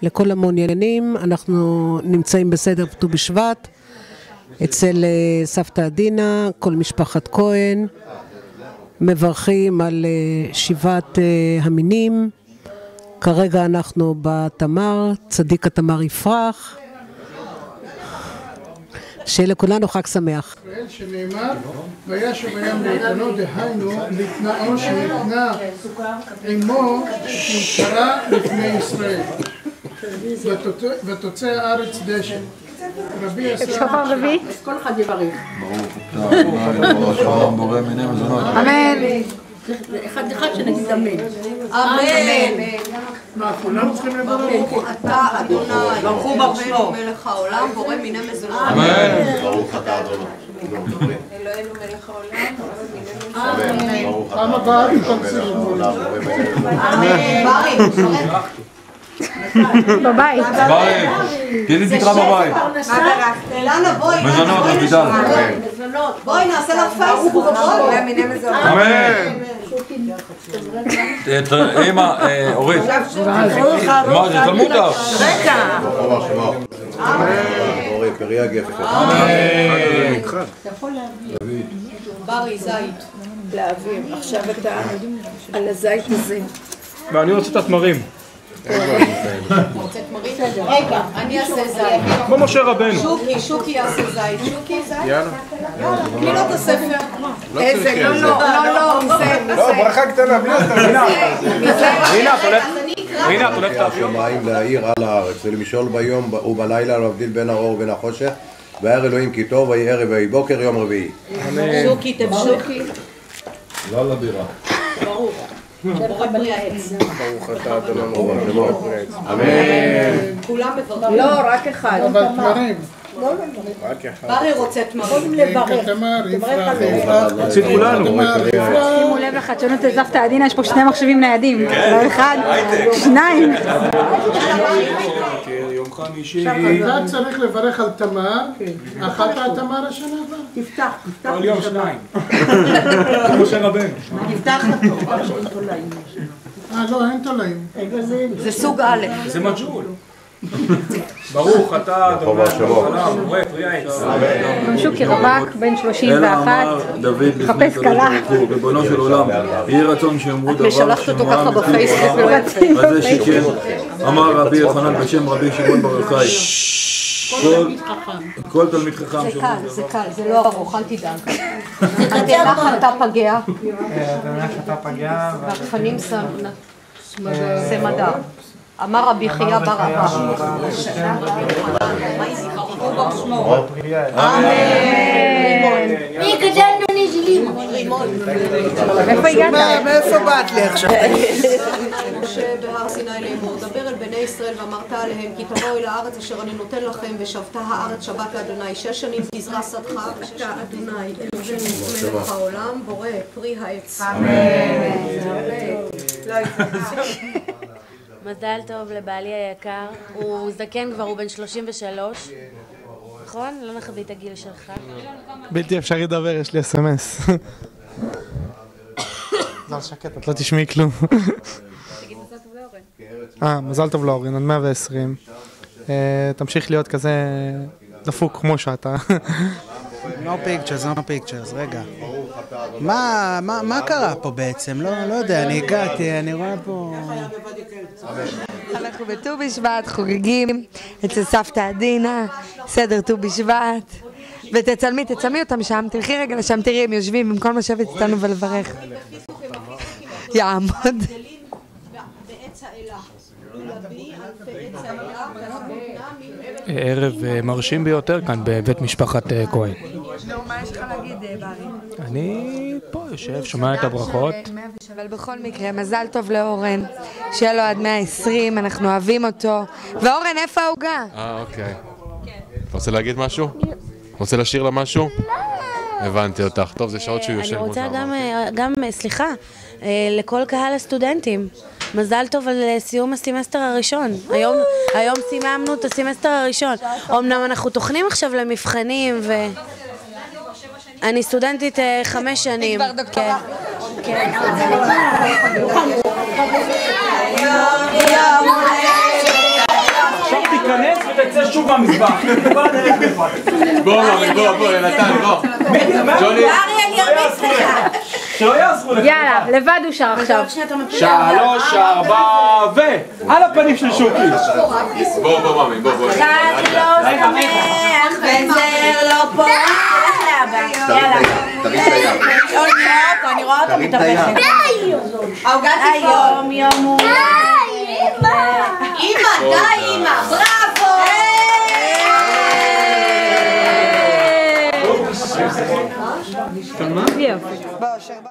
לכל המעוניינים. אנחנו נמצאים בסדר ט"ו בשבט אצל סבתא עדינה, כל משפחת כהן, מברכים על שבעת המינים. כרגע אנחנו בתמר, צדיק התמר יפרח. שיהיה לכולנו חג שמח. שנאמר, וישב הים לאיתנו, דהיינו, לתנאו שנתנה עמו שקרא לפני ישראל. ותוצא הארץ דשא. אפשר פעם רביעית? כל אחד יברך. ברוך בורא מיני מזונות. אמן. אחד שנגיד אמן. אמן. מה, כולם צריכים לברך? אתה אדוני, מלך העולם, בורא מיני מזונות. אמן. ברוך אתה אדוני. אלוהינו מלך העולם, בורא מיני מזונות. פעם הבאה תתכנסי לכולם. בבית. בבית. תהיי תקרא בבית. אילנה בואי. מזונות, אביטל. בואי נעשה לך פייסבוק. בורא מיני מזונות. אמן. אמא, אורית. מה זה תלמוד לך? רגע. אורי, פרי הגפן. ברי זית. להעביר. עכשיו אתה על הזית הזה. ואני רוצה את התמרים. רגע, אני אעשה זית. כמו משה רבנו. שוקי יעשה זית. שוקי זית? תני לו את הספר. איזה? לא, מזה. לא, ברכה קטנה, בלי הסתר. הנה, את הולכת להביא. השמיים להאיר על הארץ, ולמשול ביום ובלילה להבדיל בין האור ובין החושך, וירא אלוהים כי טוב, ויהי ערב ויהי בוקר יום רביעי. שוקי, תמשוכי. לא לבירה. ברוך. בורא פרי העץ. ברוך אתה אדוני אמן. כולם מברכים. לא, רק אחד. אבל תמרים. ברי רוצה תמרים. תמר, יפרח. נציג כולנו. שימו לב לחדשנות של סבתא עדינה, יש פה שני מחשבים ניידים. לא אחד, שניים. יום חמישי. אתה צריך לברך על תמר. אכלת על תמר השנה הבאה? תפתח. כל יום שניים. משה רבנו. תפתח אותו. לא, אין תולעים. זה סוג א'. זה מג'ול. ברוך אתה אדוני העולם, בורא פרי העץ. שוקי רווק, בן 31, חפש כלה. ריבונו של עולם, יהי רצון שיאמרו דבר שלחת אותו ככה בפייסבוק. הזה שכן, אמר רבי יוחנן בשם רבי שמעון בר יוחאי. כל תלמיד חכם. זה קל, זה לא ארוך, אל תדאג. התנ"ך אתה פגע. והגפנים זה מדע. אמר רבי חייא בר אבא. איפה הגעת? מאיפה באת לי עכשיו? משה בהר סיני לאמור, דבר אל בני ישראל ואמרת עליהם כי תבואו אל הארץ אשר אני נותן לכם ושבתה הארץ שבת לאדוני 6 שנים תזרע שדך ושתה אדוני אלוהינו מלך העולם בורא פרי העץ. מזל טוב לבעלי היקר, הוא זקן כבר, הוא בן 33, נכון? לא נחביא את הגיל שלך. בלתי אפשרי לדבר, יש לי אס-אם-אס. זה על שקט, את לא תשמעי כלום. תגיד מזל טוב לאורן. מזל טוב לאורן, עד 120. תמשיך להיות כזה דפוק כמו שאתה. No pictures, רגע. מה קרה פה בעצם? לא יודע, אני הגעתי, אני רואה פה... אנחנו בט"ו בשבט חוגגים אצל סבתא עדינה, סדר ט"ו בשבט. ותצלמי אותם שם, תלכי רגע לשם, תראי, הם יושבים במקום לשבת איתנו ולברך. יעמוד. ערב מרשים ביותר כאן בבית משפחת כהן. מה יש לך להגיד, ברי? אני פה יושב, שומע את הברכות. אבל בכל מקרה, מזל טוב לאורן, שיהיה לו עד 120, אנחנו אוהבים אותו. ואורן, איפה העוגה? אוקיי. אתה רוצה להגיד משהו? רוצה לשיר לה משהו? הבנתי אותך. טוב, זה שעות שהוא יושב. אני רוצה גם, סליחה, לכל קהל הסטודנטים. מזל טוב על סיום הסמסטר הראשון. היום סיימנו את הסמסטר הראשון. אמנם אנחנו תוכנים עכשיו למבחנים אני סטודנטית 5 שנים. כבר דוקטורט. כן. יום שוק במזבח. בוא, נתן, בוא. ג'וני. שלא יעזרו לך. יאללה, לבד הוא שר עכשיו. 3, 4 ו... על הפנים של שוקי. בוא, מאמי, בוא. חג לא שמח וזר לא פורח לאבא. יאללה. אני רואה אותו מתאבכת. היום יום הוא... אמא, די אמא, בראבו! יופי.